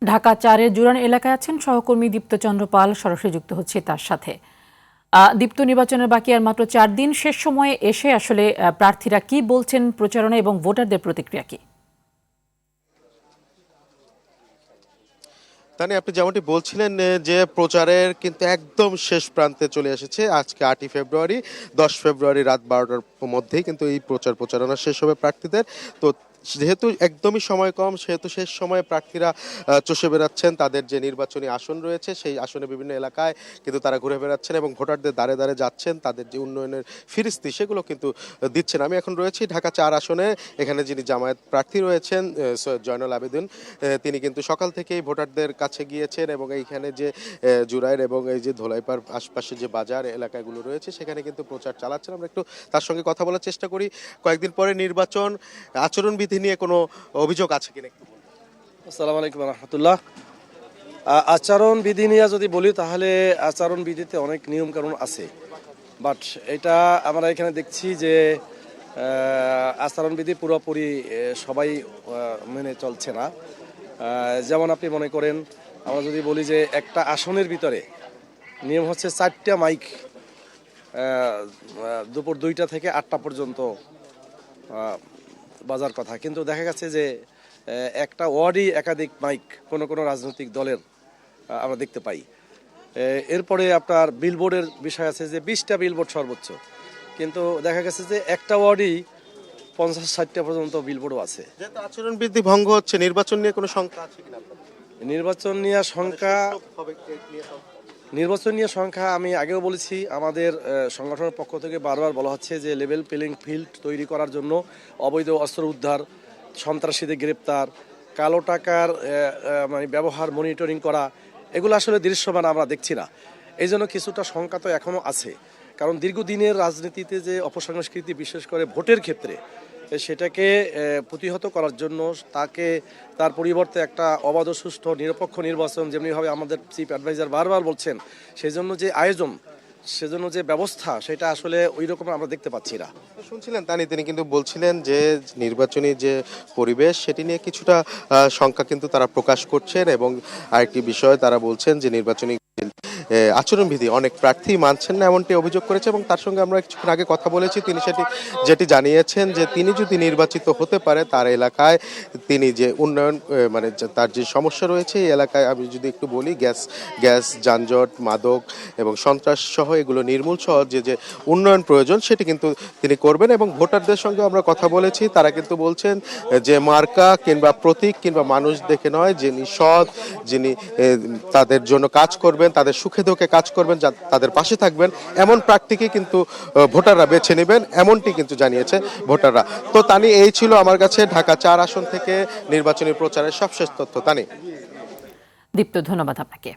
ঢাকা ৪-এর জুরান এলাকায় আছেন সহকর্মী দীপ্তচন্দ্র পাল, সরাসরি যুক্ত হচ্ছে তার সাথে। দীপ্ত, নির্বাচনের বাকি আর মাত্র ৪ দিন, শেষ সময়ে এসে আসলে প্রার্থীরা কি বলছেন প্রচারণা এবং ভোটারদের প্রতিক্রিয়া কি? তানি, আপনি যেমনটি বলছিলেন যে প্রচারের কিন্তু একদম শেষ প্রান্তে চলে এসেছে। আজকে ৮ই ফেব্রুয়ারি, ১০ ফেব্রুয়ারি রাত ১২টার মধ্যেই কিন্তু এই প্রচারণা শেষ হবে প্রার্থীদের। তো যেহেতু একদমই সময় কম, সেহেতু শেষ সময়ে প্রার্থীরা চষে বেড়াচ্ছেন তাদের যে নির্বাচনী আসন রয়েছে, সেই আসনে বিভিন্ন এলাকায় কিন্তু তারা ঘুরে বেড়াচ্ছেন এবং ভোটারদের দ্বারে দ্বারে যাচ্ছেন, তাদের যে উন্নয়নের ফিরিস্তি সেগুলো কিন্তু দিচ্ছেন। আমি এখন রয়েছি ঢাকা ৪ আসনে। এখানে যিনি জামায়াত প্রার্থী রয়েছেন সৈয়দ জয়নুল আবেদিন, তিনি কিন্তু সকাল থেকেই ভোটারদের কাছে গিয়েছেন এবং এইখানে যে জুরাইর এবং এই যে ধোলাইপাড় আশপাশে যে বাজার এলাকাগুলো রয়েছে সেখানে কিন্তু প্রচার চালাচ্ছেন। আমরা একটু তার সঙ্গে কথা বলার চেষ্টা করি। কয়েকদিন পরে নির্বাচন, আচরণবিধি নিয়ে কোনো অভিযোগ আছে কিনা একটু বলুন। আসসালামু আলাইকুম রহমতুল্লাহ। আচরণবিধি নিয়ে যদি বলি তাহলে আচরণবিধিতে অনেক নিয়মকানুন আছে, বাট এটা আমরা এখানে দেখছি যে আচরণবিধি পুরোপুরি সবাই মেনে চলছে না। যেমন আপনি মনে করেন, আমরা যদি বলি যে একটা আসনের ভিতরে নিয়ম হচ্ছে 4টা মাইক দুপুর 2টা থেকে 8টা পর্যন্ত বাজার কথা, কিন্তু দেখা গেছে যে একটা ওয়ার্ডই একাধিক মাইক কোনো কোনো রাজনৈতিক দলের আমরা দেখতে পাই। এরপরে আপনার বিলবোর্ডের বিষয় আছে যে 20টা বিলবোর্ড সর্বোচ্চ, কিন্তু দেখা গেছে যে একটা ওয়ার্ডই 50-60টা পর্যন্ত বিলবোর্ডও আছে। যেহেতু আচরণবিধি ভঙ্গ হচ্ছে, নির্বাচন নিয়ে কোনো শঙ্কা আছে কিনা আপনার? নির্বাচন নিয়ে সংখ্যা আমি আগেও বলেছি, আমাদের সংগঠনের পক্ষ থেকে বারবার বলা হচ্ছে যে লেভেল প্লেইং ফিল্ড তৈরি করার জন্য অবৈধ অস্ত্র উদ্ধার, সন্ত্রাসীদের গ্রেপ্তার, কালো টাকার মানে ব্যবহার মনিটরিং করা, এগুলো আসলে দৃশ্যমান আমরা দেখছি না। এই জন্য কিছুটা শঙ্কা তো এখনও আছে, কারণ দীর্ঘদিনের রাজনীতিতে যে অপসংস্কৃতি, বিশেষ করে ভোটের ক্ষেত্রে, সেটাকে প্রতিহত করার জন্য তার পরিবর্তে একটা অবাধ, সুষ্ঠু, নিরপেক্ষ নির্বাচন, যেমনিভাবে আমাদের চিফ অ্যাডভাইজার বারবার বলছেন, সেই জন্য যে আয়োজন, সেজন্য যে ব্যবস্থা, সেটা আসলে ওই রকম আমরা দেখতে পাচ্ছি না। শুনছিলেন তানি, তিনি কিন্তু বলছিলেন যে নির্বাচনী যে পরিবেশ সেটি নিয়ে কিছুটা শঙ্কা কিন্তু তারা প্রকাশ করছেন এবং আরেকটি বিষয় তারা বলছেন যে নির্বাচনী আচরণবিধি অনেক প্রার্থী মানছেন না, এমনটি অভিযোগ করেছে। এবং তার সঙ্গে আমরা কিছুক্ষণ আগে কথা বলেছি, তিনি যেটি জানিয়েছেন যে তিনি যদি নির্বাচিত হতে পারে, তার এলাকায় তিনি যে উন্নয়ন মানে তার যে সমস্যা রয়েছে এই এলাকায়, আমি যদি একটু বলি, গ্যাস যানজট, মাদক এবং সন্ত্রাস সহ এগুলো নির্মূল সহ যে উন্নয়ন প্রয়োজন সেটি কিন্তু তিনি করবেন। এবং ভোটারদের সঙ্গে আমরা কথা বলেছি, তারা কিন্তু বলছেন যে মার্কা কিংবা প্রতীক কিংবা মানুষ দেখে নয়, যিনি সৎ, যিনি তাদের জন্য কাজ করবেন, তাদের সুখে দুঃখে কাজ করবেন, তাদের পাশে থাকবেন, এমন প্রার্থীকে কিন্তু ভোটাররা বেছে নেবেন, এমনটি কিন্তু জানিয়েছে ভোটাররা। তো তানি, এই ছিল আমার কাছে ঢাকা ৪ আসন থেকে নির্বাচনী প্রচারের সবশেষ তথ্য। তানি। দীপ্ত, ধন্যবাদ আপনাকে।